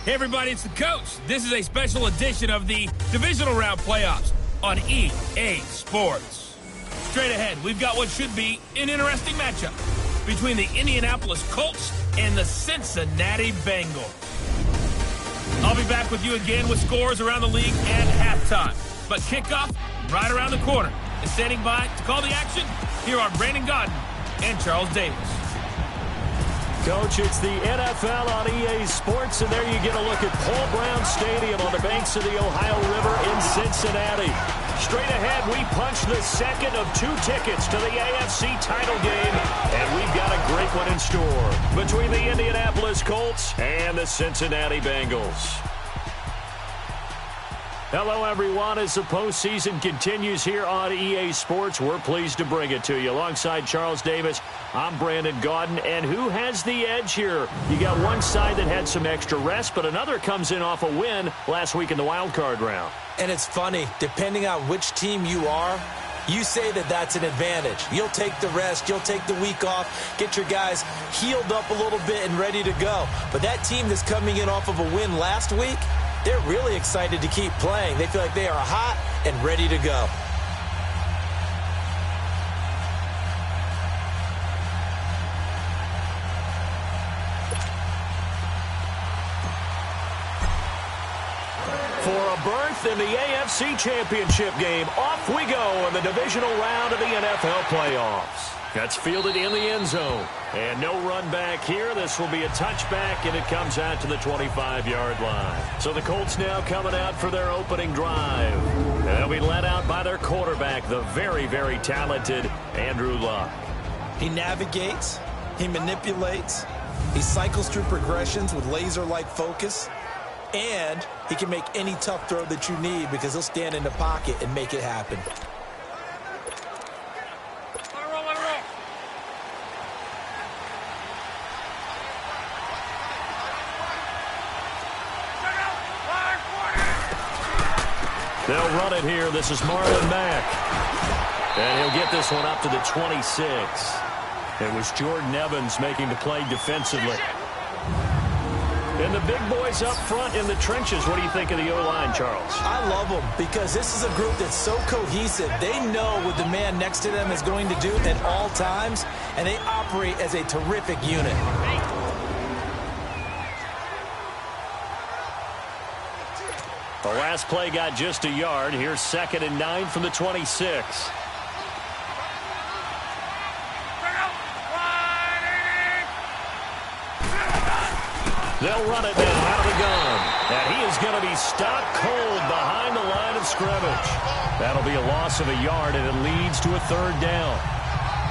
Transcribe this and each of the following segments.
Hey everybody, it's the coach. This is a special edition of the Divisional Round Playoffs on EA Sports. Straight ahead, we've got what should be an interesting matchup between the Indianapolis Colts and the Cincinnati Bengals. I'll be back with you again with scores around the league at halftime. But kickoff right around the corner. And standing by to call the action, here are Brandon Gaudin and Charles Davis. Coach, it's the NFL on EA Sports, and there you get a look at Paul Brown Stadium on the banks of the Ohio River in Cincinnati. Straight ahead, we punch the second of 2 tickets to the AFC title game, and we've got a great one in store between the Indianapolis Colts and the Cincinnati Bengals. Hello, everyone. As the postseason continues here on EA Sports, we're pleased to bring it to you. Alongside Charles Davis, I'm Brandon Gaudin. And who has the edge here? You got one side that had some extra rest, but another comes in off a win last week in the wild card round. And it's funny, depending on which team you are, you say that that's an advantage. You'll take the rest, you'll take the week off, get your guys healed up a little bit and ready to go. But that team that's coming in off of a win last week, they're really excited to keep playing. They feel like they are hot and ready to go. For a berth in the AFC Championship game, off we go in the divisional round of the NFL playoffs. That's fielded in the end zone. And no run back here. This will be a touchback, and it comes out to the 25-yard line. So the Colts now coming out for their opening drive. And they'll be led out by their quarterback, the very, very talented Andrew Luck. He navigates, he manipulates, he cycles through progressions with laser-like focus, and he can make any tough throw that you need because he'll stand in the pocket and make it happen. They'll run it here. This is Marlon Mack. And he'll get this one up to the 26. It was Jordan Evans making the play defensively. And the big boys up front in the trenches. What do you think of the O-line, Charles? I love them because this is a group that's so cohesive. They know what the man next to them is going to do at all times, and they operate as a terrific unit. The last play got just a yard. Here's 2nd and 9 from the 26. They'll run it now out of the gun. And he is going to be stopped cold behind the line of scrimmage. That'll be a loss of a yard, and it leads to a 3rd down.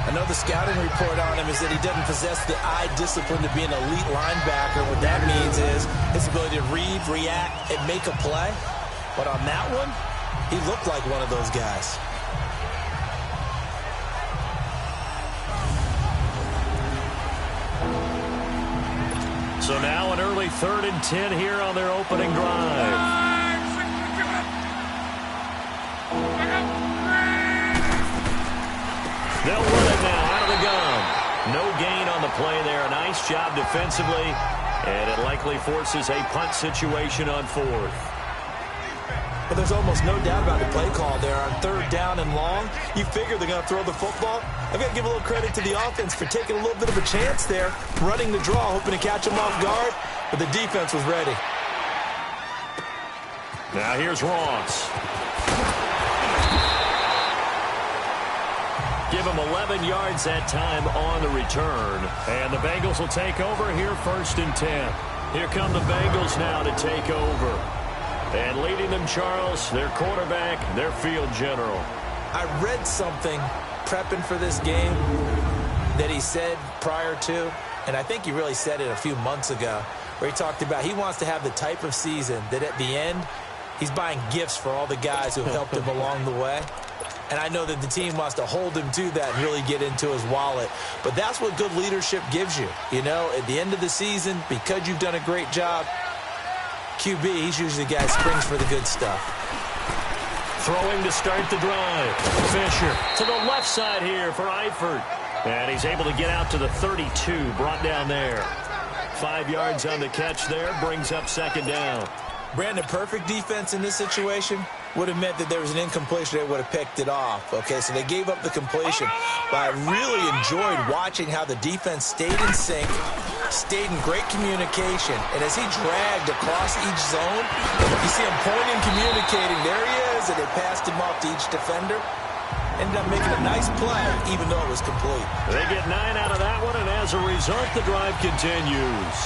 I know the scouting report on him is that he doesn't possess the eye discipline to be an elite linebacker. What that means is his ability to read, react, and make a play. But on that one, he looked like one of those guys. So now an early 3rd and 10 here on their opening drive. They'll run it now out of the gun. No gain on the play there. Nice job defensively. And it likely forces a punt situation on 4th. But there's almost no doubt about the play call there. On 3rd down and long, you figure they're going to throw the football. I've got to give a little credit to the offense for taking a little bit of a chance there, running the draw, hoping to catch them off guard, but the defense was ready. Now here's Ross. Give him 11 yards that time on the return. And the Bengals will take over here 1st and 10. Here come the Bengals now to take over. And leading them, Charles, their quarterback, their field general. I read something prepping for this game that he said prior to, and I think he really said it a few months ago, where he talked about he wants to have the type of season that at the end, he's buying gifts for all the guys who have helped him along the way. And I know that the team wants to hold him to that and really get into his wallet. But that's what good leadership gives you. You know, at the end of the season, because you've done a great job, QB, he's usually the guy that springs for the good stuff. Throwing to start the drive. Fisher to the left side here for Eifert. And he's able to get out to the 32, brought down there. 5 yards on the catch there. Brings up second down. Brandon, perfect defense in this situation would have meant that there was an incompletion. They would have picked it off. Okay, so they gave up the completion. But I really enjoyed watching how the defense stayed in sync, stayed in great communication. And as he dragged across each zone, you see him pointing, communicating. There he is, and they passed him off to each defender. Ended up making a nice play, even though it was complete. They get 9 out of that one, and as a result, the drive continues.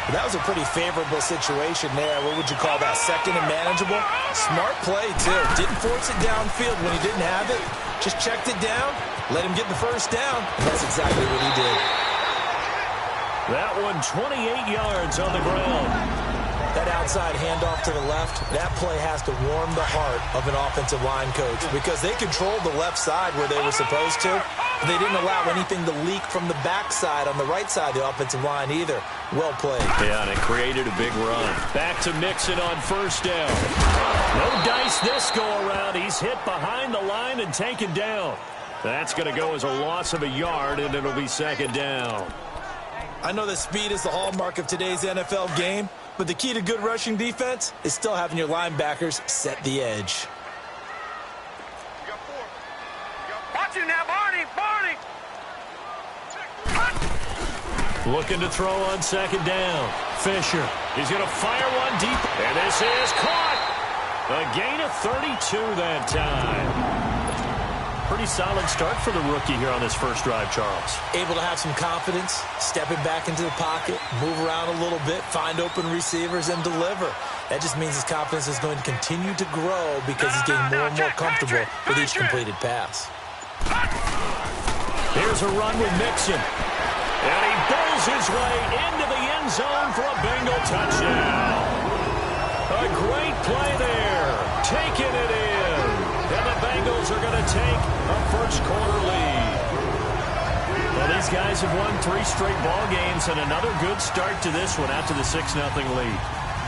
Well, that was a pretty favorable situation there. What would you call that? Second and manageable? Smart play, too. Didn't force it downfield when he didn't have it. Just checked it down, let him get the first down, and that's exactly what he did. That one 28 yards on the ground. That outside handoff to the left, that play has to warm the heart of an offensive line coach because they controlled the left side where they were supposed to. But they didn't allow anything to leak from the backside on the right side of the offensive line either. Well played. Yeah, and it created a big run. Back to Mixon on first down. No dice this go-around. He's hit behind the line and taken down. That's going to go as a loss of a yard, and it'll be second down. I know that speed is the hallmark of today's NFL game, but the key to good rushing defense is still having your linebackers set the edge. Watch you now, Barney! Looking to throw on second down. Fisher. He's going to fire one deep. And this is caught. A gain of 32 that time. Pretty solid start for the rookie here on this first drive, Charles. Able to have some confidence, stepping back into the pocket, move around a little bit, find open receivers, and deliver. That just means his confidence is going to continue to grow because he's getting more and more comfortable with each completed pass. Here's a run with Mixon. And he bowls his way into the end zone for a Bengal touchdown. A great play there. Taking it in. And the Bengals are going to take a first-quarter lead. Well, these guys have won 3 straight ball games and another good start to this one after the 6-0 lead.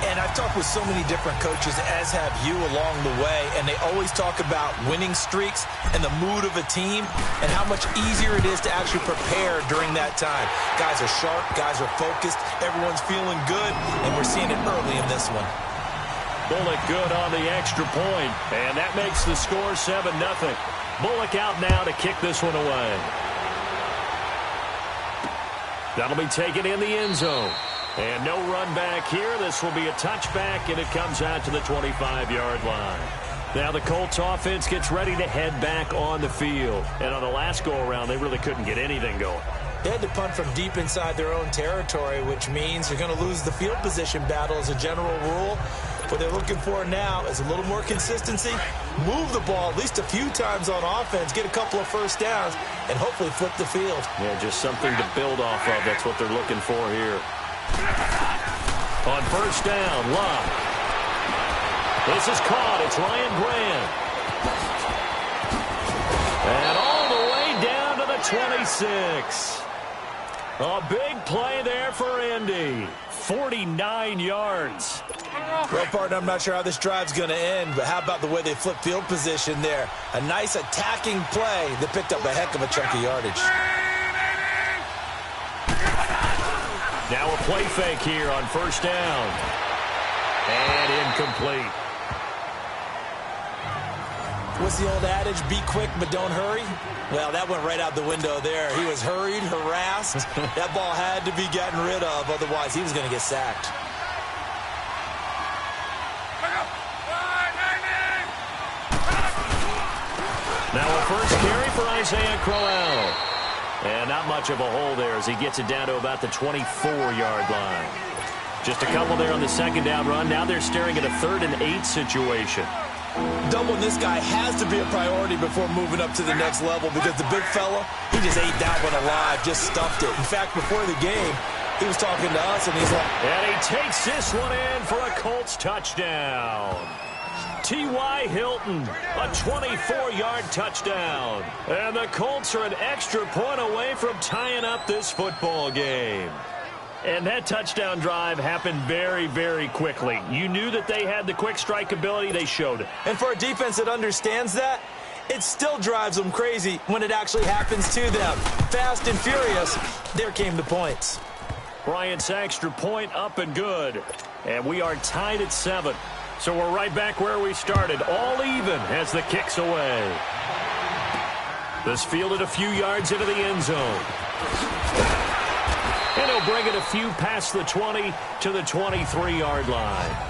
And I've talked with so many different coaches, as have you along the way, and they always talk about winning streaks and the mood of a team and how much easier it is to actually prepare during that time. Guys are sharp, guys are focused, everyone's feeling good, and we're seeing it early in this one. Bullock good on the extra point, and that makes the score 7-0. Bullock out now to kick this one away. That'll be taken in the end zone. And no run back here. This will be a touchback, and it comes out to the 25-yard line. Now the Colts offense gets ready to head back on the field. And on the last go-around, they really couldn't get anything going. They had to punt from deep inside their own territory, which means you're going to lose the field position battle as a general rule. What they're looking for now is a little more consistency, move the ball at least a few times on offense, get a couple of first downs, and hopefully flip the field. Yeah, just something to build off of. That's what they're looking for here. On first down, Love. This is caught. It's Ryan Grant. And all the way down to the 26. A big play there for Indy. 49 yards. Well, partner, I'm not sure how this drive's going to end, but how about the way they flip field position there? A nice attacking play that picked up a heck of a chunk of yardage. Now a play fake here on first down. And incomplete. What's the old adage? Be quick, but don't hurry? Well, that went right out the window there. He was hurried, harassed. That ball had to be gotten rid of, otherwise he was going to get sacked. Now a first carry for Isaiah Crowell. And not much of a hole there as he gets it down to about the 24-yard line. Just a couple there on the second down run. Now they're staring at a 3rd and 8 situation. Doubling this guy has to be a priority before moving up to the next level because the big fella, he just ate that one alive, just stuffed it. In fact, before the game, he was talking to us, and he's like... And he takes this one in for a Colts touchdown. T.Y. Hilton, a 24-yard touchdown. And the Colts are an extra point away from tying up this football game. And that touchdown drive happened very, very quickly. You knew that they had the quick strike ability. They showed it. And for a defense that understands that, it still drives them crazy when it actually happens to them. Fast and furious, there came the points. Bryant's extra point up and good. And we are tied at 7. So we're right back where we started, all even as the kick's away. This fielded a few yards into the end zone. And he'll bring it a few past the 20 to the 23-yard line.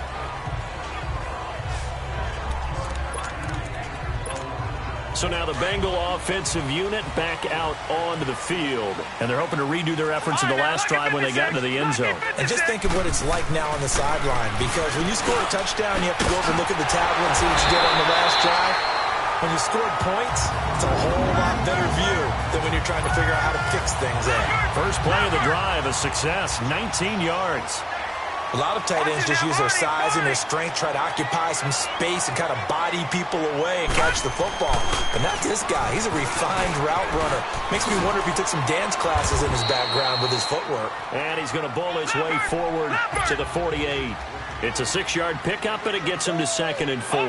So now the Bengal offensive unit back out onto the field. And they're hoping to redo their efforts in the last drive when they got into the end zone. And just think of what it's like now on the sideline. Because when you score a touchdown, you have to go over and look at the tablet and see what you did on the last drive. When you scored points, it's a whole lot better view than when you're trying to figure out how to fix things in. First play of the drive, a success, 19 yards. A lot of tight ends just use their size and their strength, try to occupy some space and kind of body people away and catch the football. But not this guy. He's a refined route runner. Makes me wonder if he took some dance classes in his background with his footwork. And he's going to bull his way forward to the 48. It's a 6-yard pickup, and it gets him to 2nd and 4.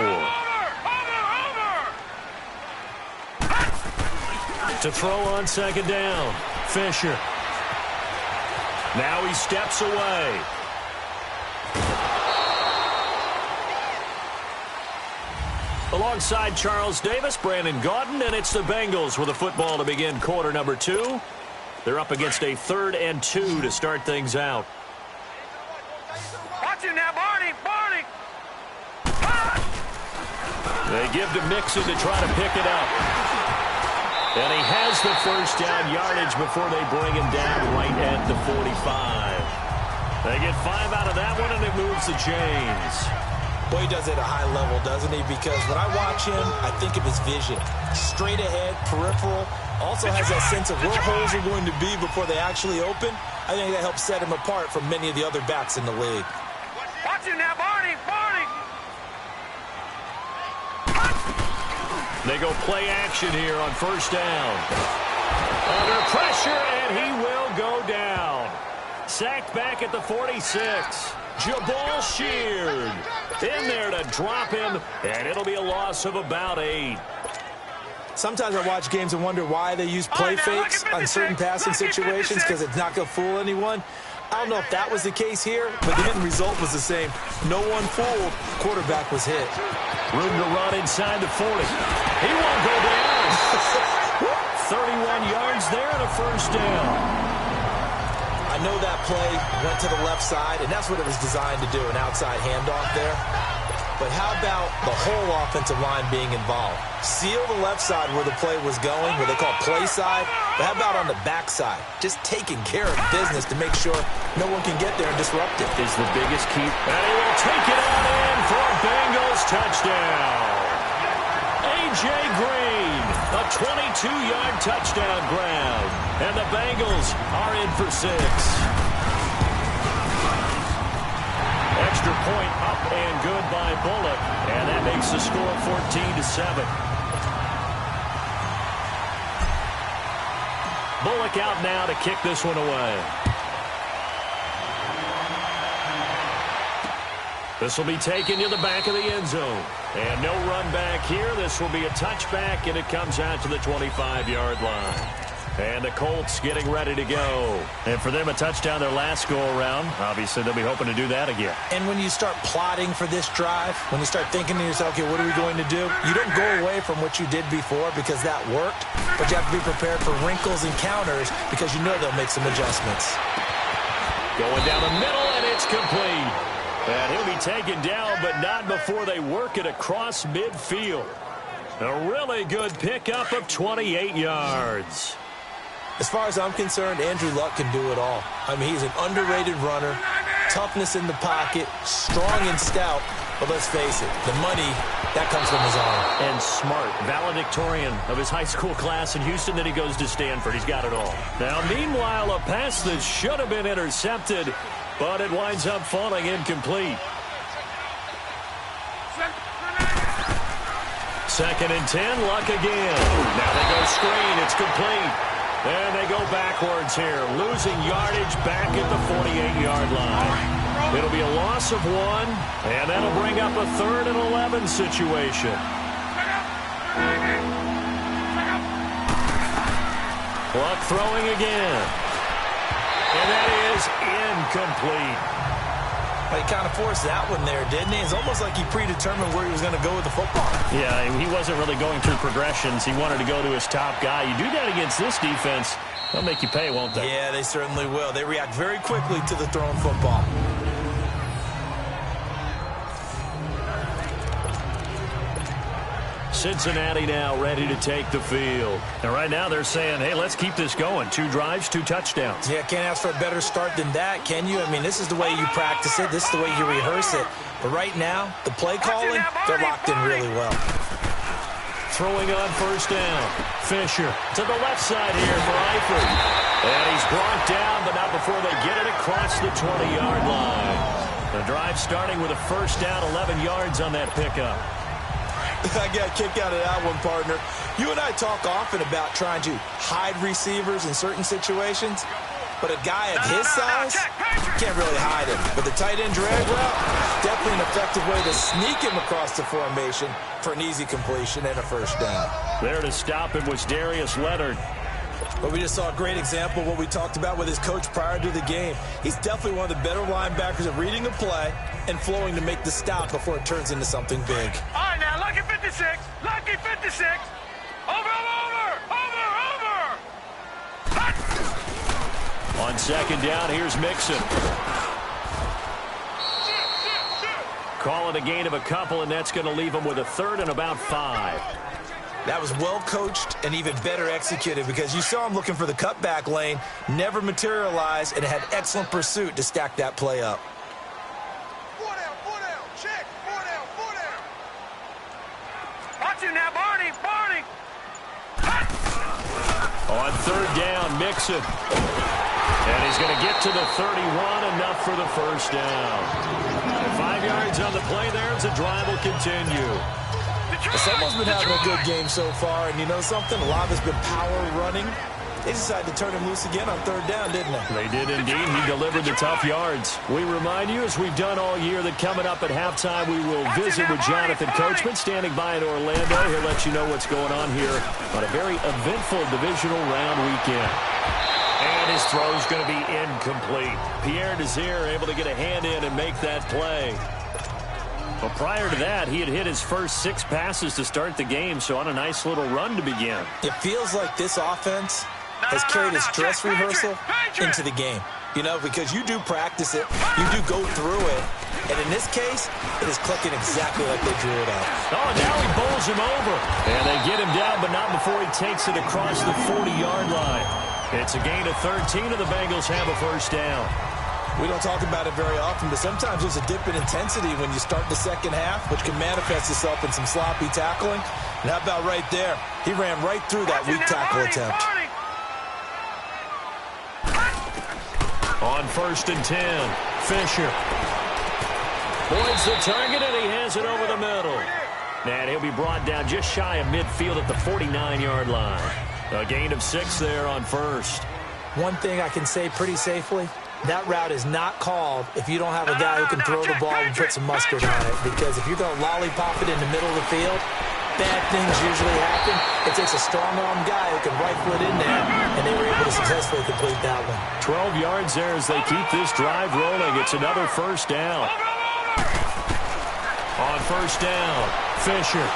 To throw on 2nd down, Fisher. Now he steps away. Alongside Charles Davis, Brandon Gaudin, and it's the Bengals with a football to begin quarter number 2. They're up against a 3rd and 2 to start things out. Watch him now, Barney! Barney! They give to Mixon to try to pick it up. And he has the first down yardage before they bring him down right at the 45. They get 5 out of that one, and it moves the chains. Well, he does it at a high level, doesn't he? Because when I watch him, I think of his vision. Straight ahead, peripheral. Also has that sense of where holes are going to be before they actually open. I think that helps set him apart from many of the other backs in the league. Watch him now, Barney! Barney! They go play action here on first down. Under pressure, and he will go down. Sacked back at the 46. Jabal Sheard in there to drop him, and it'll be a loss of about 8. Sometimes I watch games and wonder why they use play fakes on certain passing situations because it's not going to fool anyone. I don't know if that was the case here, but the end result was the same. No one fooled. Quarterback was hit. Room to run inside the 40. He won't go down. 31 yards there and a first down. I know that play went to the left side, and that's what it was designed to do, an outside handoff there. But how about the whole offensive line being involved? Seal the left side where the play was going, what they call play side, but how about on the back side? Just taking care of business to make sure no one can get there and disrupt it. Is the biggest key. And he will take it on in for a Bengals touchdown. A.J. Green, a 22-yard touchdown grab. And the Bengals are in for 6. Extra point up and good by Bullock. And that makes the score 14-7. Bullock out now to kick this one away. This will be taken to the back of the end zone. And no run back here. This will be a touchback, and it comes out to the 25-yard line. And the Colts getting ready to go. And for them, a touchdown their last go-around. Obviously, they'll be hoping to do that again. And when you start plotting for this drive, when you start thinking to yourself, okay, what are we going to do? You don't go away from what you did before because that worked, but you have to be prepared for wrinkles and counters because you know they'll make some adjustments. Going down the middle, and it's complete. And he'll be taken down, but not before they work it across midfield. A really good pickup of 28 yards. As far as I'm concerned, Andrew Luck can do it all. I mean, he's an underrated runner, toughness in the pocket, strong and stout. But let's face it, the money, that comes from his arm. And smart, valedictorian of his high school class in Houston. Then he goes to Stanford. He's got it all. Now, meanwhile, a pass that should have been intercepted, but it winds up falling incomplete. 2nd and 10, Luck again. Now they go screen. It's complete. And they go backwards here, losing yardage back at the 48-yard line. It'll be a loss of 1, and that'll bring up a 3rd and 11 situation. Luck throwing again. And that is incomplete. He kind of forced that one there, didn't he? It's almost like he predetermined where he was going to go with the football. Yeah, he wasn't really going through progressions. He wanted to go to his top guy. You do that against this defense, they'll make you pay, won't they? Yeah, they certainly will. They react very quickly to the thrown football. Cincinnati now ready to take the field. And right now they're saying, hey, let's keep this going. 2 drives, 2 touchdowns. Yeah, can't ask for a better start than that, can you? I mean, this is the way you practice it. This is the way you rehearse it. But right now, the play calling, they're locked in really well. Throwing on first down. Fisher to the left side here for Eifert. And he's brought down, but not before they get it across the 20-yard line. The drive starting with a first down, 11 yards on that pickup. I got a kick out of that one, partner. You and I talk often about trying to hide receivers in certain situations, but a guy of his size can't really hide him. But the tight end drag route, definitely an effective way to sneak him across the formation for an easy completion and a first down. There to stop him was Darius Leonard. But we just saw a great example of what we talked about with his coach prior to the game. He's definitely one of the better linebackers at reading a play and flowing to make the stop before it turns into something big. All right, now, lucky 56. Lucky 56. Over. On second down, here's Mixon. Call it a gain of a couple, and that's going to leave him with a third and about 5. That was well coached and even better executed because you saw him looking for the cutback lane, never materialized, and had excellent pursuit to stack that play up. 4 down, check, 4 down. Watch him now, Barney. On third down, Mixon. And he's going to get to the 31, enough for the first down. 5 yards on the play there as the drive will continue. Someone's been having a good game so far, and you know something? A lot of it's been power running. They decided to turn him loose again on third down, didn't they? They did indeed. He delivered the tough yards. We remind you, as we've done all year, that coming up at halftime, we will visit with Jonathan Coachman, standing by in Orlando. He'll let you know what's going on here on a very eventful divisional round weekend. And his throw's going to be incomplete. Pierre Desir able to get a hand in and make that play. Well, prior to that, he had hit his first 6 passes to start the game, so on a nice little run to begin. It feels like this offense has carried its dress rehearsal into the game. You know, because you do practice it, you do go through it, and in this case, it is clicking exactly like they drew it up. Oh, now he bowls him over. And they get him down, but not before he takes it across the 40-yard line. It's a gain of 13, and the Bengals have a first down. We don't talk about it very often, but sometimes there's a dip in intensity when you start the second half, which can manifest itself in some sloppy tackling. And how about right there? He ran right through that weak tackle attempt. On first and 10, Fisher. Points the target, and he has it over the middle. And he'll be brought down just shy of midfield at the 49-yard line. A gain of 6 there on first. One thing I can say pretty safely, that route is not called if you don't have a guy who can throw the ball and put some mustard on it. Because if you're going to lollipop it in the middle of the field, bad things usually happen. It takes a strong-arm guy who can rifle it in there, and they were able to successfully complete that one. 12 yards there as they keep this drive rolling. It's another first down. On first down, Fisher.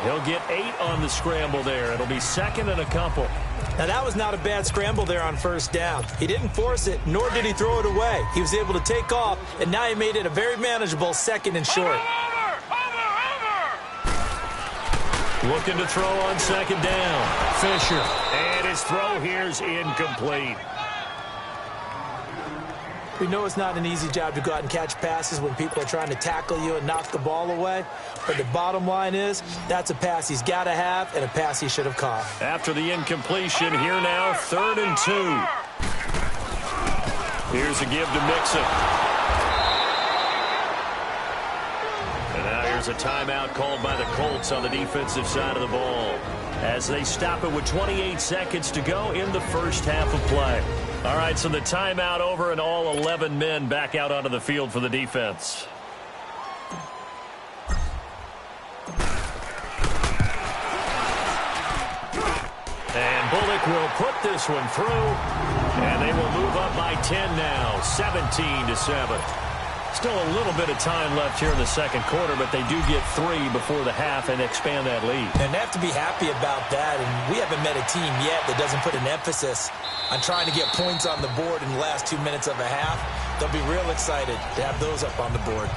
He'll get 8 on the scramble there. It'll be second and a couple. Now, that was not a bad scramble there on first down. He didn't force it, nor did he throw it away. He was able to take off, and now he made it a very manageable second and short. Looking to throw on second down. Fisher. And his throw here's incomplete. We know it's not an easy job to go out and catch passes when people are trying to tackle you and knock the ball away. But the bottom line is, that's a pass he's got to have and a pass he should have caught. After the incompletion, here now, 3rd and 2. Here's a give to Mixon. And now here's a timeout called by the Colts on the defensive side of the ball, as they stop it with 28 seconds to go in the first half of play. All right, so the timeout over and all 11 men back out onto the field for the defense. And Boldick will put this one through, and they will move up by 10 now, 17-7. Still a little bit of time left here in the second quarter, but they do get 3 before the half and expand that lead. And they have to be happy about that, and we haven't met a team yet that doesn't put an emphasis on trying to get points on the board in the last 2 minutes of a half. They'll be real excited to have those up on the board.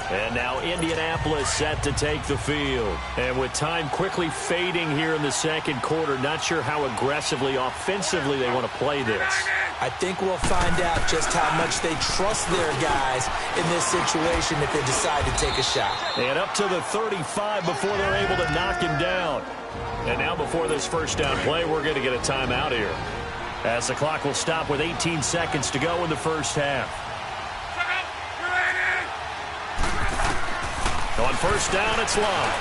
And now Indianapolis set to take the field. And with time quickly fading here in the second quarter, not sure how aggressively, offensively they want to play this. I think we'll find out just how much they trust their guys in this situation if they decide to take a shot. And up to the 35 before they're able to knock him down. And now before this first down play, we're going to get a timeout here, as the clock will stop with 18 seconds to go in the first half. On first down, it's Love.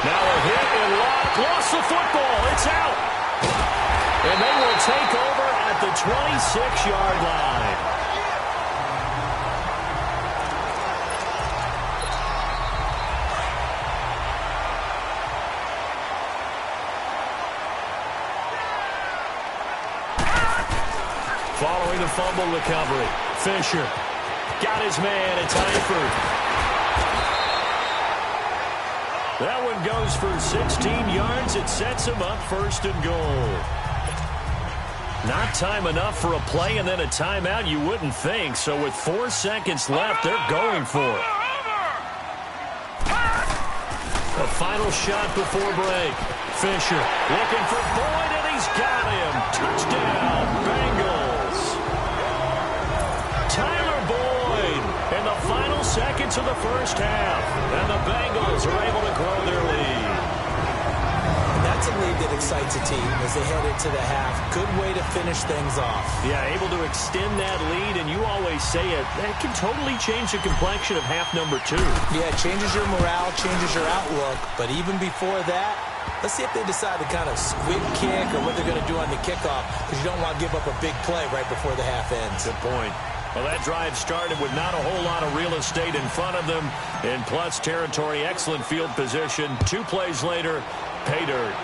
Now a hit and Love lost the football. It's out. And they will take over at the 26-yard line. Following the fumble recovery, Fisher got his man. It's Eifert. That one goes for 16 yards. It sets him up first and goal. Not time enough for a play and then a timeout, you wouldn't think. So with 4 seconds left, they're going for it. A final shot before break. Fisher looking for Boyd, and he's got him. Touchdown, Bengals. Tyler Boyd in the final seconds of the first half. And the Bengals are able to grow their lead. That's a lead that excites a team as they head into the half. Good way to finish things off. Yeah, able to extend that lead, and you always say it, that can totally change the complexion of half number 2. Yeah, it changes your morale, changes your outlook. But even before that, let's see if they decide to kind of squib kick or what they're going to do on the kickoff, because you don't want to give up a big play right before the half ends. Good point. Well, that drive started with not a whole lot of real estate in front of them. In plus territory, excellent field position. 2 plays later, pay dirt.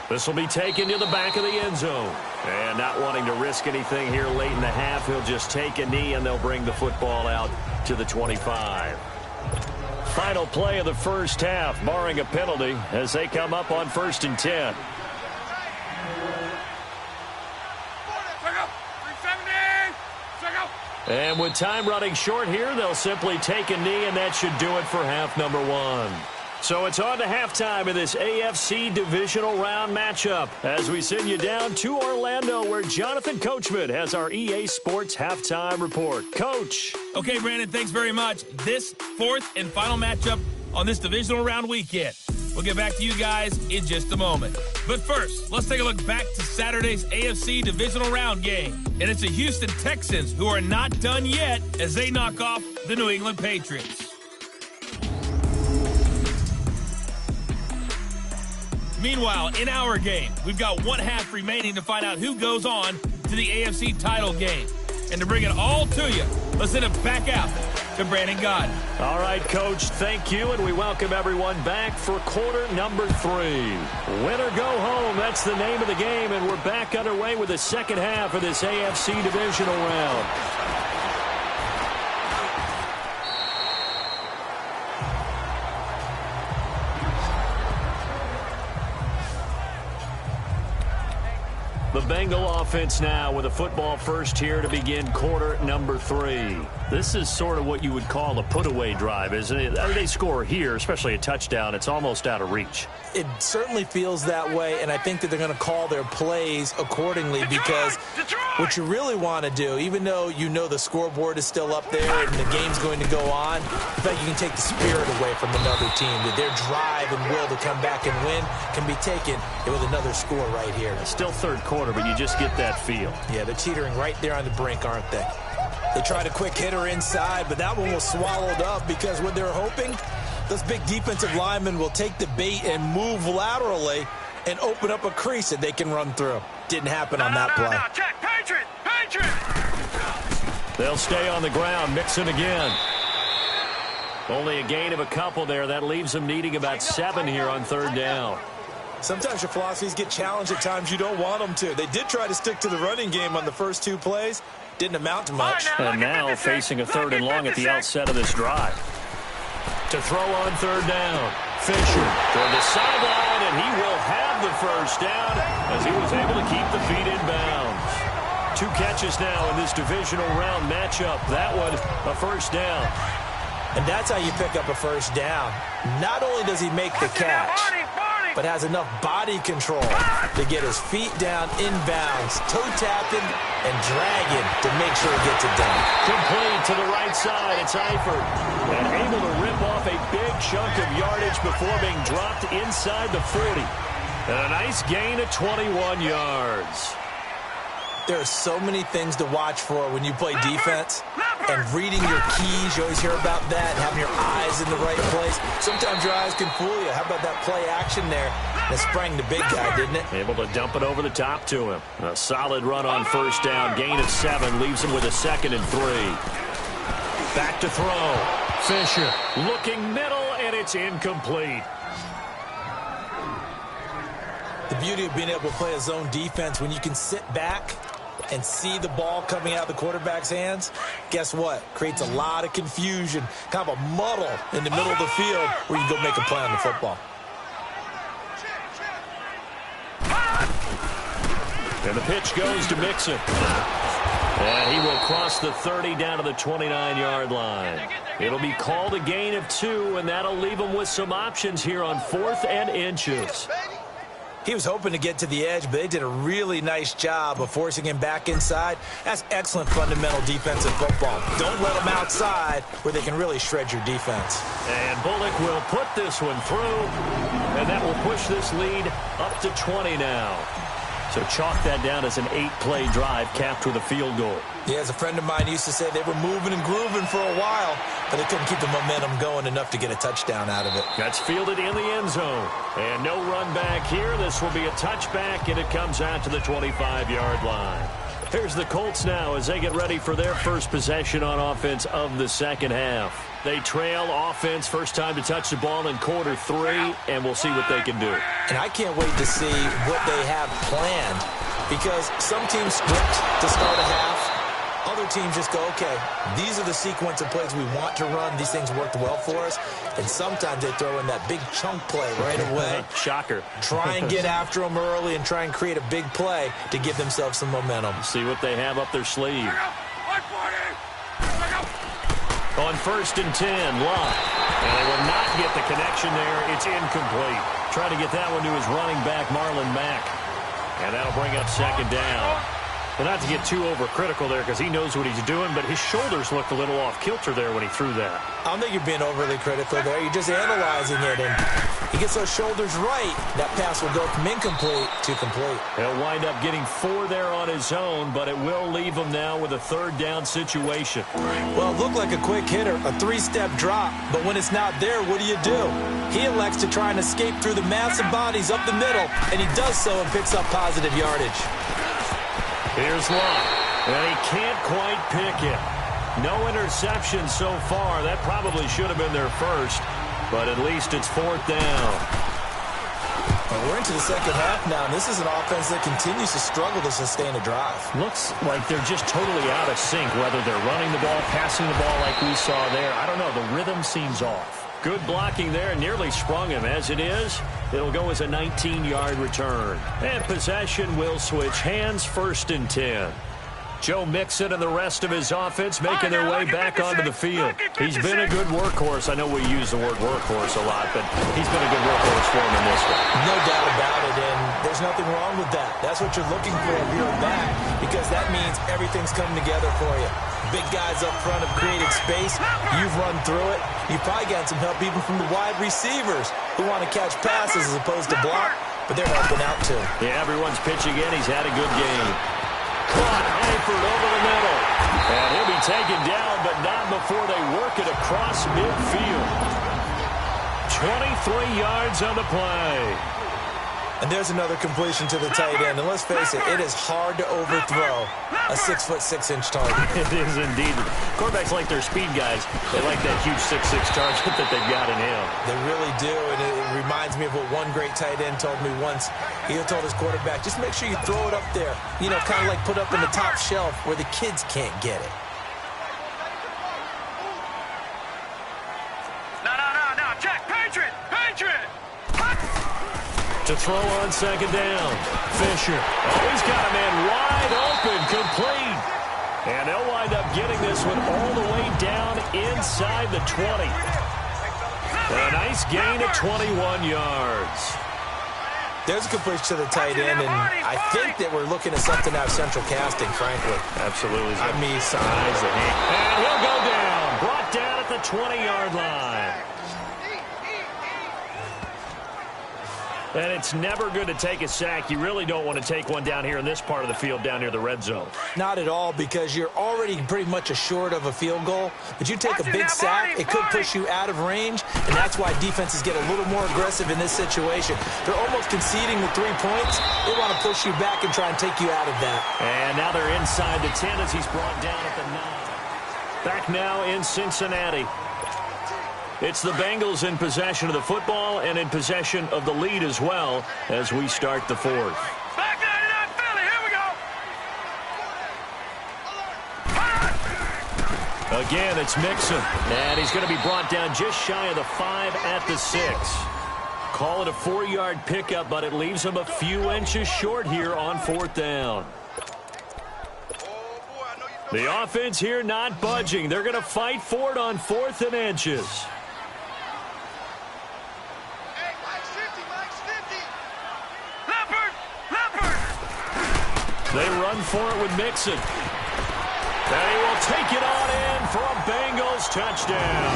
This will be taken to the back of the end zone. And not wanting to risk anything here late in the half, he'll just take a knee, and they'll bring the football out to the 25. Final play of the first half, barring a penalty, as they come up on 1st and 10. And with time running short here, they'll simply take a knee, and that should do it for half number 1. So it's on to halftime in this AFC divisional round matchup as we send you down to Orlando, where Jonathan Coachman has our EA Sports halftime report. Coach. Okay, Brandon, thanks very much. This 4th and final matchup on this divisional round weekend. We'll get back to you guys in just a moment. But first, let's take a look back to Saturday's AFC divisional round game. And it's the Houston Texans who are not done yet as they knock off the New England Patriots. Meanwhile, in our game, we've got 1 half remaining to find out who goes on to the AFC title game. And to bring it all to you, let's send it back out to Brandon Gaudin. All right, Coach, thank you, and we welcome everyone back for quarter number 3. Win or go home, that's the name of the game, and we're back underway with the second half of this AFC divisional round. The Bengal offense now with a football first here to begin quarter number 3. This is sort of what you would call a put-away drive, isn't it? They score here, especially a touchdown. It's almost out of reach. It certainly feels that way, and I think that they're going to call their plays accordingly because what you really want to do, even though you know the scoreboard is still up there and the game's going to go on, I think you can take the spirit away from another team. That their drive and will to come back and win can be taken with another score right here. It's still third quarter, but you just get that feel. Yeah, they're teetering right there on the brink, aren't they? They tried a quick hitter inside, but that one was swallowed up because what they're hoping, those big defensive linemen will take the bait and move laterally and open up a crease that they can run through. Didn't happen on that play. Check, Patriot! Patriot! They'll stay on the ground, mixing again. Only a gain of a couple there. That leaves them needing about 7 here on 3rd down. Sometimes your philosophies get challenged at times you don't want them to. They did try to stick to the running game on the first 2 plays. Didn't amount to much. And now facing a 3rd and long at the outset of this drive. To throw on 3rd down. Fisher toward the sideline, and he will have the first down as he was able to keep the feet in bounds. 2 catches now in this divisional round matchup. That one, a first down. And that's how you pick up a first down. Not only does he make the catch, but has enough body control to get his feet down inbounds, toe tapping and dragging to make sure he gets it done. Complete to the right side. It's Eifert. And able to rip off a big chunk of yardage before being dropped inside the 40. And a nice gain of 21 yards. There are so many things to watch for when you play defense. And reading your keys, you always hear about that, and having your eyes in the right place. Sometimes your eyes can fool you. How about that play action there? That sprang the big guy, didn't it? Able to dump it over the top to him. A solid run on first down. Gain of 7 leaves him with a 2nd and 3. Back to throw. Fisher looking middle, and it's incomplete. The beauty of being able to play a zone defense when you can sit back and see the ball coming out of the quarterback's hands, guess what? Creates a lot of confusion, kind of a muddle in the middle of the field where you go make a play on the football. And the pitch goes to Mixon. And he will cross the 30 down to the 29-yard line. It'll be called a gain of 2, and that'll leave him with some options here on 4th and inches. He was hoping to get to the edge, but they did a really nice job of forcing him back inside. That's excellent fundamental defensive football. Don't let them outside where they can really shred your defense. And Bullock will put this one through, and that will push this lead up to 20 now. So chalk that down as an 8-play drive capped with a field goal. Yeah, as a friend of mine used to say, they were moving and grooving for a while, but they couldn't keep the momentum going enough to get a touchdown out of it. That's fielded in the end zone. And no run back here. This will be a touchback, and it comes out to the 25-yard line. Here's the Colts now as they get ready for their first possession on offense of the second half. They trail offense, first time to touch the ball in quarter 3, and we'll see what they can do. And I can't wait to see what they have planned, because some teams script to start a half. Other teams just go, okay, these are the sequence of plays we want to run. These things worked well for us. And sometimes they throw in that big chunk play right away. Shocker. Try and get after them early and try and create a big play to give themselves some momentum. See what they have up their sleeve. On 1st and 10, Lott. And they will not get the connection there. It's incomplete. Try to get that one to his running back, Marlon Mack. And that'll bring up 2nd down. But not to get too overcritical there because he knows what he's doing, but his shoulders looked a little off kilter there when he threw that. I don't think you're being overly critical there. You're just analyzing it, and he gets those shoulders right. That pass will go from incomplete to complete. He'll wind up getting 4 there on his own, but it will leave him now with a 3rd down situation. Well, it looked like a quick hitter, a 3-step drop, but when it's not there, what do? He elects to try and escape through the massive bodies up the middle, and he does so and picks up positive yardage. Here's Lott, and he can't quite pick it. No interception so far. That probably should have been their first, but at least it's 4th down. Well, we're into the second half now, and this is an offense that continues to struggle to sustain a drive. Looks like they're just totally out of sync, whether they're running the ball, passing the ball like we saw there. I don't know. The rhythm seems off. Good blocking there, nearly sprung him. As it is, it'll go as a 19-yard return. And possession will switch hands, 1st and 10. Joe Mixon and the rest of his offense making their way back onto the field. He's been a good workhorse. I know we use the word workhorse a lot, but he's been a good workhorse for him in this one. No doubt about it, and there's nothing wrong with that. That's what you're looking for if you're back, because that means everything's coming together for you. Big guys up front have created space. You've run through it. You've probably gotten some help even from the wide receivers who want to catch passes as opposed to block, but they're helping out too. Yeah, everyone's pitching in. He's had a good game. Caught Eifert over the middle. And he'll be taken down, but not before they work it across midfield. 23 yards on the play. And there's another completion to the tight end. And let's face it, it is hard to overthrow a 6'6" target. It is indeed. Quarterbacks like their speed guys. They like that huge 6'6" target that they've got in him. They really do, and it reminds me of what one great tight end told me once. He told his quarterback, just make sure you throw it up there, you know, kind of like put up in the top shelf where the kids can't get it. No, check, Patriot! To throw on second down. Fisher. Oh, he's got a man wide open, complete. And they'll wind up getting this one all the way down inside the 20. A nice gain of 21 yards. There's a good push to the tight end, and I think that we're looking at something out of central casting, frankly. Absolutely. I mean, size. And he'll go down. Brought down at the 20-yard line. And it's never good to take a sack. You really don't want to take one down here in this part of the field, down near the red zone. Not at all, because you're already pretty much assured of a field goal. But you take a big sack, it could push you out of range, and that's why defenses get a little more aggressive in this situation. They're almost conceding the 3 points. They want to push you back and try and take you out of that. And now they're inside the 10 as he's brought down at the 9. Back now in Cincinnati. It's the Bengals in possession of the football and in possession of the lead as well as we start the fourth. Back 99 Philly, here we go. Again, it's Mixon. And he's going to be brought down just shy of the 5 at the 6. Call it a 4-yard pickup, but it leaves him a few inches short here on 4th down. The offense here not budging. They're going to fight for it on 4th and inches. They run for it with Mixon. And he will take it on in for a Bengals touchdown.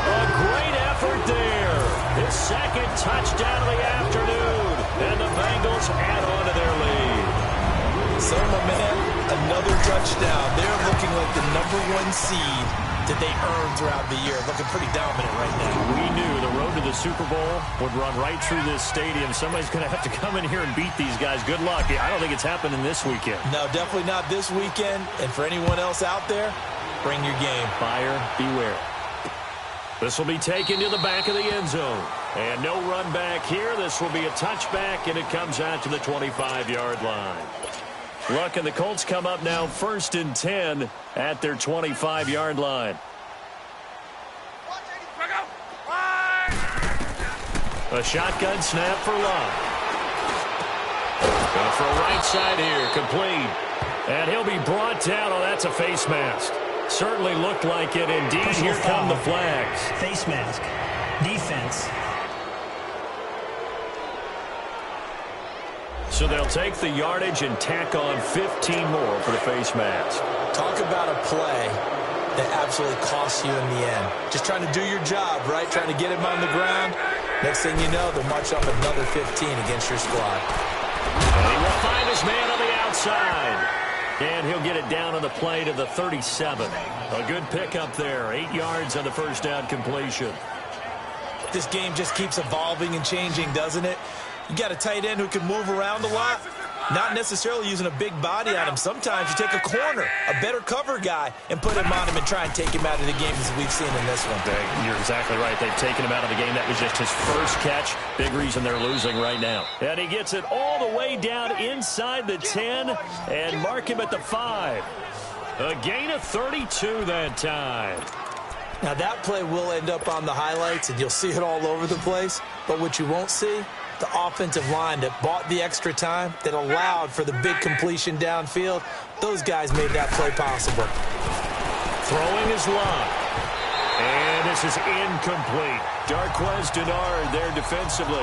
A great effort there. His second touchdown of the afternoon. And the Bengals add on to their lead. So, my man, another touchdown. They're looking like the #1 seed that they earned throughout the year. Looking pretty dominant right now. We knew the road to the Super Bowl would run right through this stadium. Somebody's going to have to come in here and beat these guys. Good luck. I don't think it's happening this weekend. No, definitely not this weekend. And for anyone else out there, bring your game. Buyer beware. This will be taken to the back of the end zone. And no run back here. This will be a touchback, and it comes out to the 25-yard line. Look, and the Colts come up now 1st and 10 at their 25-yard line. A shotgun snap for Love. Going for a right side here, complete. And he'll be brought down. Oh, that's a face mask. Certainly looked like it. Indeed, Personal here come foul. the flags. Face mask. Defense. So they'll take the yardage and tack on 15 more for the face mask. Talk about a play that absolutely costs you in the end. Just trying to do your job, right? Trying to get him on the ground. Next thing you know, they'll march up another 15 against your squad. And he will find his man on the outside. And he'll get it down on the play to the 37. A good pickup there. 8 yards on the first down completion. This game just keeps evolving and changing, doesn't it? You got a tight end who can move around a lot, not necessarily using a big body on him. Sometimes you take a corner, a better cover guy, and put him on him and try and take him out of the game as we've seen in this one. You're exactly right. They've taken him out of the game. That was just his first catch. Big reason they're losing right now. And he gets it all the way down inside the 10 and mark him at the 5. A gain of 32 that time. Now that play will end up on the highlights, and you'll see it all over the place. But what you won't see, the offensive line that bought the extra time, that allowed for the big completion downfield, those guys made that play possible. Throwing is Love. And this is incomplete. Darquez Denard there defensively.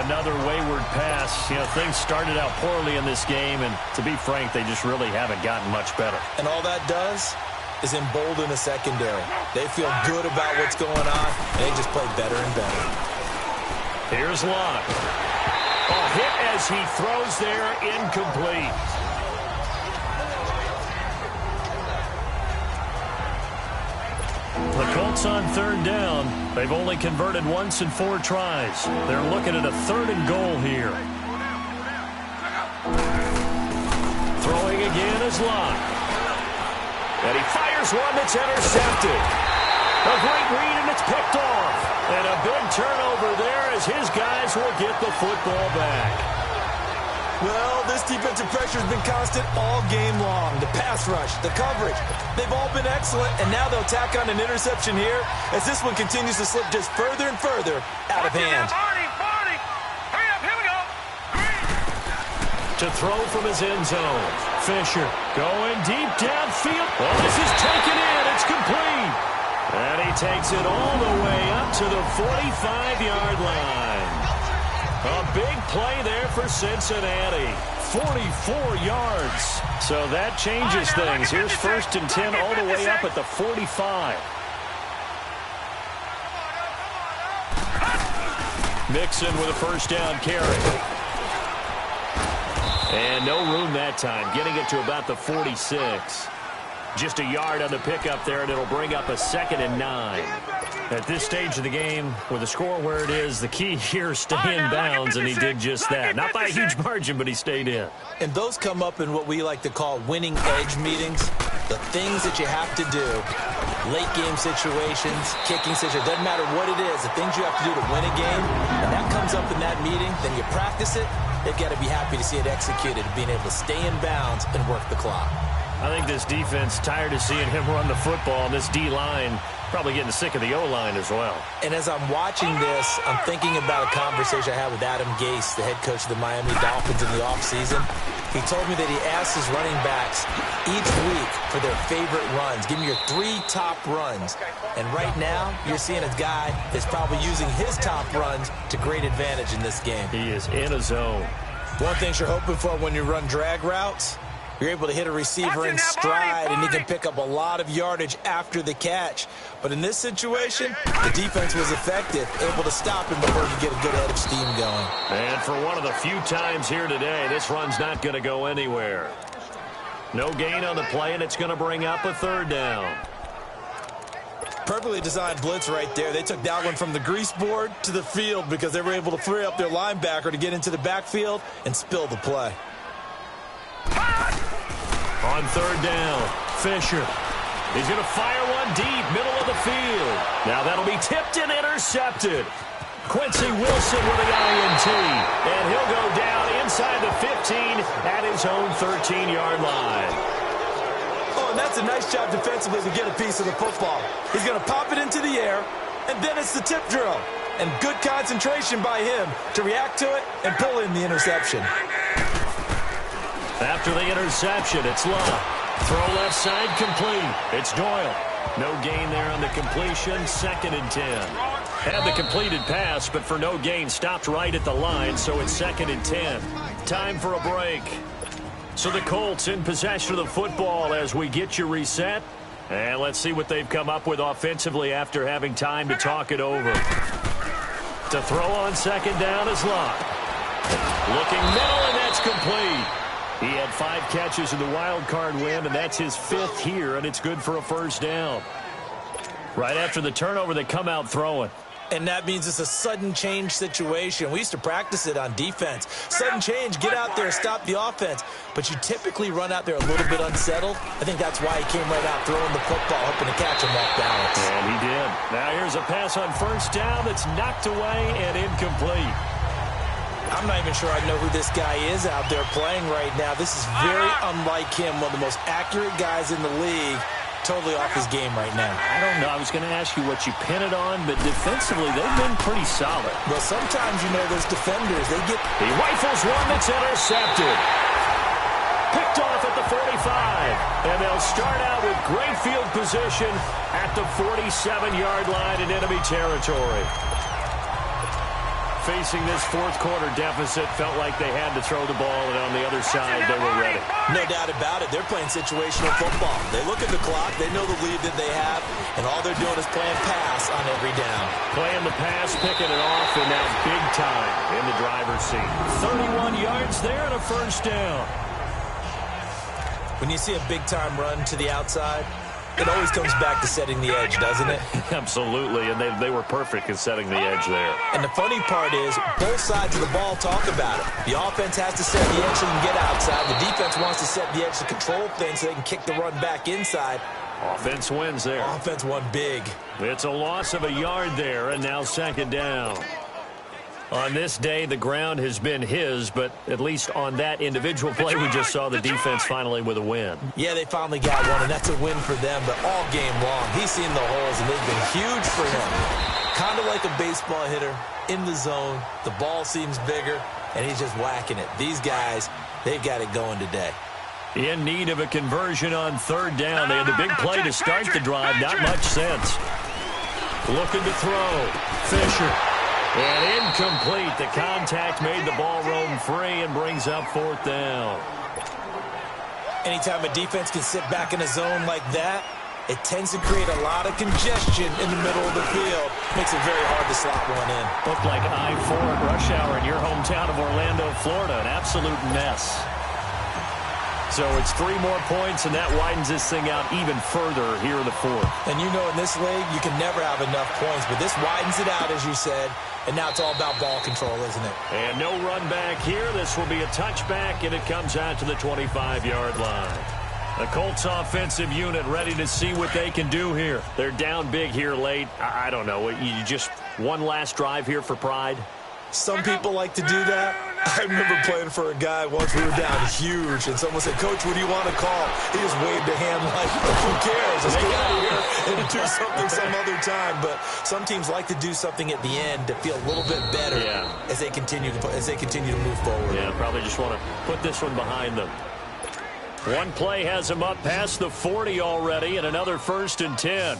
Another wayward pass. You know, things started out poorly in this game, and to be frank, they just really haven't gotten much better. And all that does is embolden the secondary. They feel good about what's going on, and they just play better and better. Here's Love. A hit as he throws there, incomplete. The Colts on 3rd down. They've only converted once in 4 tries. They're looking at a 3rd and goal here. Throwing again is Love. And he fires one that's intercepted. A great read, and it's picked off. his guys will get the football back. Well, this defensive pressure has been constant all game long. The pass rush, the coverage, they've all been excellent, and now they'll tack on an interception here as this one continues to slip just further and further out of hand. Hurry up, here we go. To throw from his end zone. Fisher going deep downfield. Oh, this is taken in. It's complete. And he takes it all the way up to the 45-yard line. A big play there for Cincinnati. 44 yards. So that changes things. Here's 1st and 10 all the way up at the 45. Mixon with a first down carry. And no room that time, getting it to about the 46. Just a yard on the pickup there, and it'll bring up a 2nd and 9. At this stage of the game, with the score where it is, the key here is stay in bounds, and he did just that. Not by a huge margin, but he stayed in. And those come up in what we like to call winning edge meetings. The things that you have to do, late game situations, kicking situations, doesn't matter what it is, the things you have to do to win a game, and that comes up in that meeting, then you practice it, they've got to be happy to see it executed, being able to stay in bounds and work the clock. I think this defense tired of seeing him run the football, and this D-line probably getting sick of the O-line as well. And as I'm watching this, I'm thinking about a conversation I had with Adam Gase, the head coach of the Miami Dolphins in the offseason. He told me that he asked his running backs each week for their favorite runs. Give me your 3 top runs. And right now, you're seeing a guy that's probably using his top runs to great advantage in this game. He is in a zone. One thing you're hoping for when you run drag routes, you're able to hit a receiver in stride, and he can pick up a lot of yardage after the catch. But in this situation, the defense was effective, able to stop him before he could get a good head of steam going. And for one of the few times here today, this run's not going to go anywhere. No gain on the play, and it's going to bring up a 3rd down. Perfectly designed blitz right there. They took that one from the grease board to the field because they were able to free up their linebacker to get into the backfield and spill the play. On 3rd down, Fisher. He's going to fire one deep, middle of the field. Now that'll be tipped and intercepted. Quincy Wilson with the INT. And he'll go down inside the 15 at his own 13-yard line. Oh, and that's a nice job defensively to get a piece of the football. He's going to pop it into the air, and then it's the tip drill. And good concentration by him to react to it and pull in the interception. After the interception, it's Love. Throw left side complete. It's Doyle. No gain there on the completion. 2nd and 10. Had the completed pass, but for no gain, stopped right at the line, so it's 2nd and 10. Time for a break. So the Colts in possession of the football as we get you reset. And let's see what they've come up with offensively after having time to talk it over. To throw on 2nd down is Love. Looking middle, and that's complete. He had 5 catches in the wild card win, and that's his 5th here, and it's good for a 1st down. Right after the turnover, they come out throwing. And that means it's a sudden change situation. We used to practice it on defense. Sudden change, get out there, stop the offense. But you typically run out there a little bit unsettled. I think that's why he came right out throwing the football, hoping to catch him off balance. And he did. Now here's a pass on 1st down that's knocked away and incomplete. I'm not even sure I know who this guy is out there playing right now. This is very unlike him, one of the most accurate guys in the league. Totally off his game right now. I don't know. I was going to ask you what you pin it on, but defensively, they've been pretty solid. Well, sometimes, you know, those defenders, they get... He rifles one that's intercepted. Picked off at the 45. And they'll start out with great field position at the 47-yard line in enemy territory. Facing this 4th quarter deficit, felt like they had to throw the ball, and on the other side, they were ready. No doubt about it. They're playing situational football. They look at the clock. They know the lead that they have, and all they're doing is playing pass on every down. Playing the pass, picking it off, and now big time in the driver's seat. 31 yards there and a 1st down. When you see a big-time run to the outside, it always comes back to setting the edge, doesn't it? Absolutely, and they were perfect in setting the edge there. And the funny part is, both sides of the ball talk about it. The offense has to set the edge so they can get outside. The defense wants to set the edge to control things so they can kick the run back inside. Offense wins there. Offense won big. It's a loss of a yard there, and now 2nd down. On this day, the ground has been his, but at least on that individual play, we just saw the defense finally with a win. Yeah, they finally got one, and that's a win for them, but all game long, he's seen the holes, and they've been huge for him. Kind of like a baseball hitter in the zone. The ball seems bigger, and he's just whacking it. These guys, they've got it going today. In need of a conversion on third down. They had the big play to start the drive. Not much sense. Looking to throw. Fisher. And incomplete. The contact made the ball roam free and brings up fourth down. Anytime a defense can sit back in a zone like that, it tends to create a lot of congestion in the middle of the field. Makes it very hard to slot one in. Looked like I-4 at rush hour in your hometown of Orlando, Florida. An absolute mess. So it's 3 more points, and that widens this thing out even further here in the fourth. And you know in this league, you can never have enough points, but this widens it out, as you said, and now it's all about ball control, isn't it? And no run back here. This will be a touchback, and it comes out to the 25-yard line. The Colts offensive unit ready to see what they can do here. They're down big here late. I don't know. You just one last drive here for pride? Some people like to do that. I remember playing for a guy once. We were down huge, and someone said, "Coach, what do you want to call?" He just waved a hand like, who cares? Let's get out of here and do something some other time. But some teams like to do something at the end to feel a little bit better as they continue to move forward. Yeah, probably just want to put this one behind them. One play has them up past the 40 already, and another 1st and 10.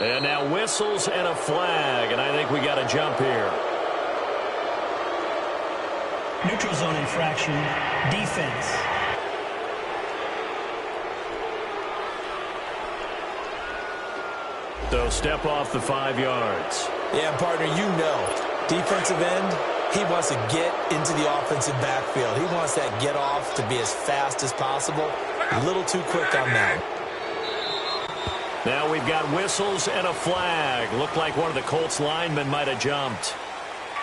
And now whistles and a flag, and I think we got a jump here. Neutral zone infraction, defense. So step off the 5 yards. Yeah, partner, you know, defensive end, he wants to get into the offensive backfield. He wants that get off to be as fast as possible. A little too quick on that. Now we've got whistles and a flag. Looked like one of the Colts linemen might have jumped.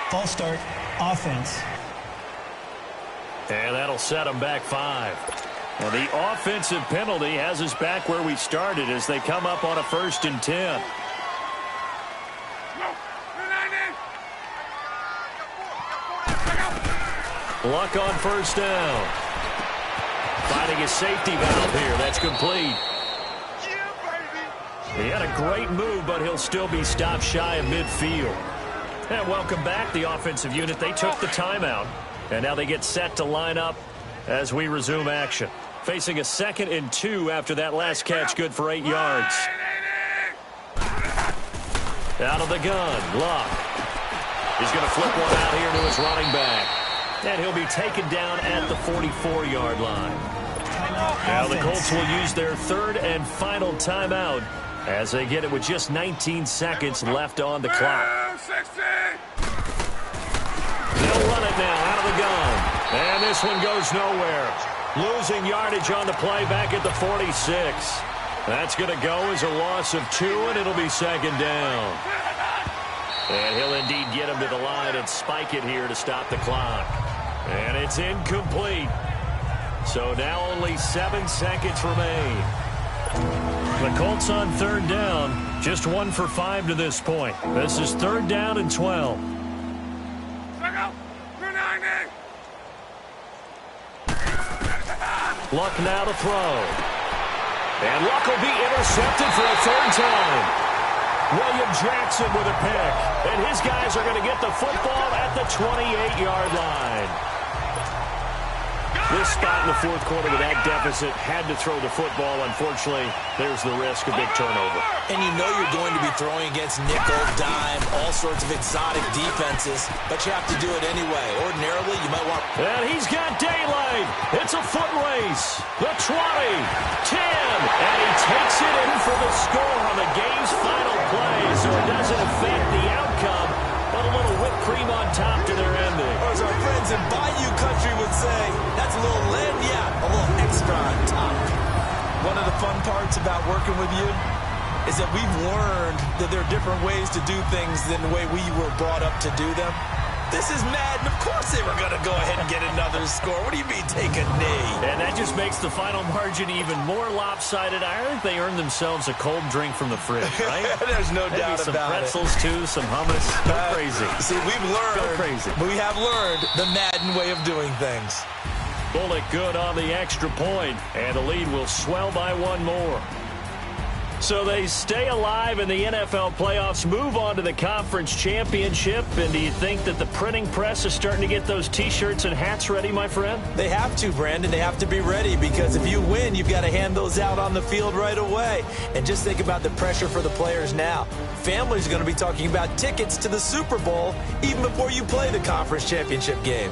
False start, offense. And that'll set them back 5. Well, the offensive penalty has us back where we started as they come up on a 1st and 10. Luck on 1st down. Finding a safety valve here. That's complete. He had a great move, but he'll still be stopped shy of midfield. And welcome back, the offensive unit. They took the timeout, and now they get set to line up as we resume action. Facing a 2nd and 2 after that last catch, good for 8 yards. Out of the gun, Luck. He's going to flip one out here to his running back. And he'll be taken down at the 44-yard line. Now the Colts will use their 3rd and final timeout as they get it with just 19 seconds left on the clock. They'll run it now out of the gun. And this one goes nowhere. Losing yardage on the play back at the 46. That's going to go as a loss of 2, and it'll be 2nd down. And he'll indeed get him to the line and spike it here to stop the clock. And it's incomplete. So now only 7 seconds remain. The Colts on 3rd down. Just 1 for 5 to this point. This is 3rd down and 12. Luck now to throw. And Luck will be intercepted for a 3rd time. William Jackson with a pick. And his guys are going to get the football at the 28-yard line. This spot in the 4th quarter with that deficit had to throw the football. Unfortunately, there's the risk of big turnover. And you know you're going to be throwing against nickel, dime, all sorts of exotic defenses, but you have to do it anyway. Ordinarily, you might want... And he's got daylight. It's a foot race. The 20, 10, and he takes it in for the score on the game's final play, so it doesn't affect the outcome, but a little whipped cream on top to their ending. Or as our friends in Bayou Country would say, that's a little a little extra on top. One of the fun parts about working with you is that we've learned that there are different ways to do things than the way we were brought up to do them. This is Madden. Of course they were going to go ahead and get another score. What do you mean take a knee? And that just makes the final margin even more lopsided. I think they earned themselves a cold drink from the fridge, right? There's no Maybe doubt some about pretzels, too, some hummus. Go crazy. See, we've learned. Go crazy. We have learned the Madden way of doing things. Bullet good on the extra point, and the lead will swell by one more. So they stay alive in the NFL playoffs, move on to the conference championship. And do you think that the printing press is starting to get those T-shirts and hats ready, my friend? They have to, Brandon. They have to be ready because if you win, you've got to hand those out on the field right away. And just think about the pressure for the players now. Families are going to be talking about tickets to the Super Bowl even before you play the conference championship game.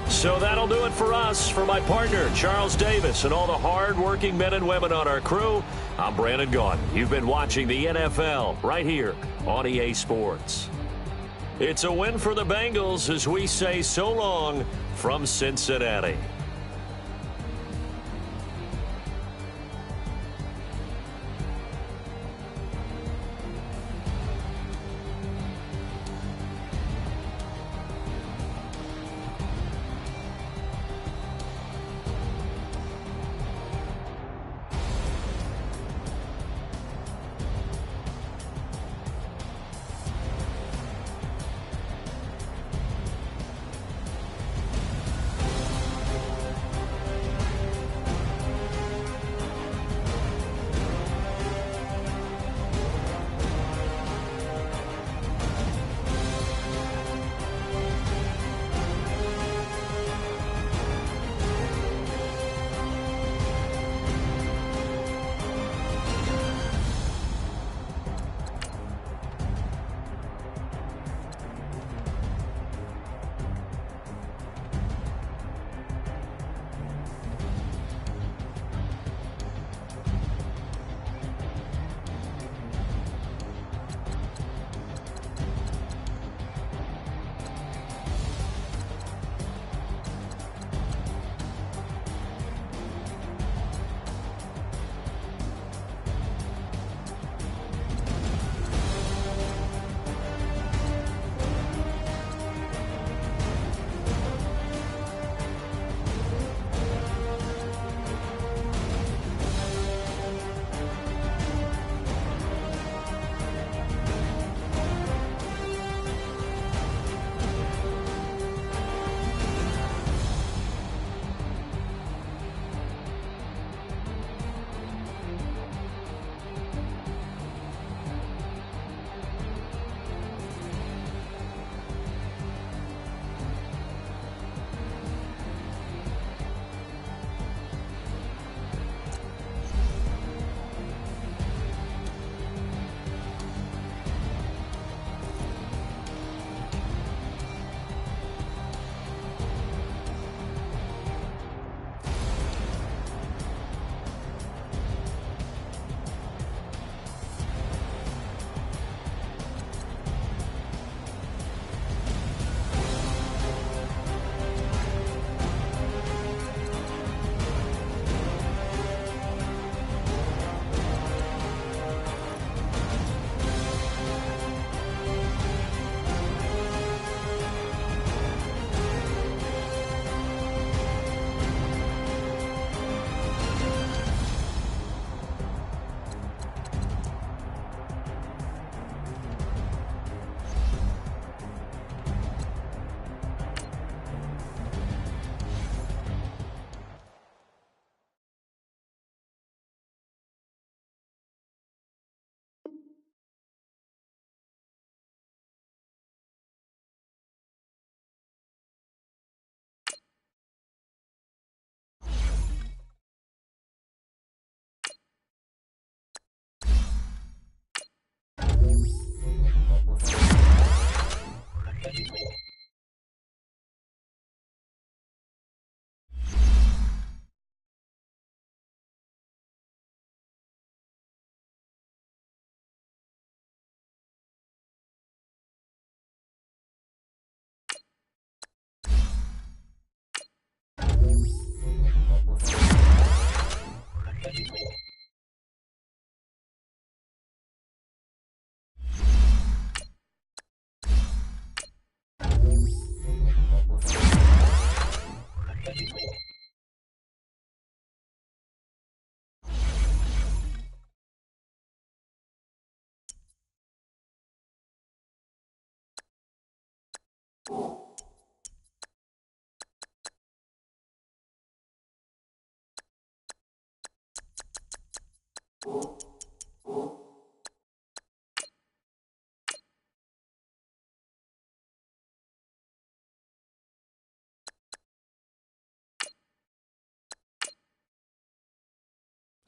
So that'll do it for us. For my partner, Charles Davis, and all the hard-working men and women on our crew, I'm Brandon Gaudin. You've been watching the NFL right here on EA Sports. It's a win for the Bengals as we say so long from Cincinnati.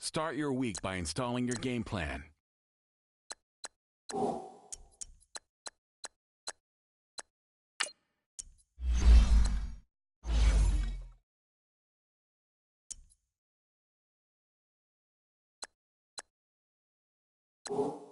Start your week by installing your game plan. You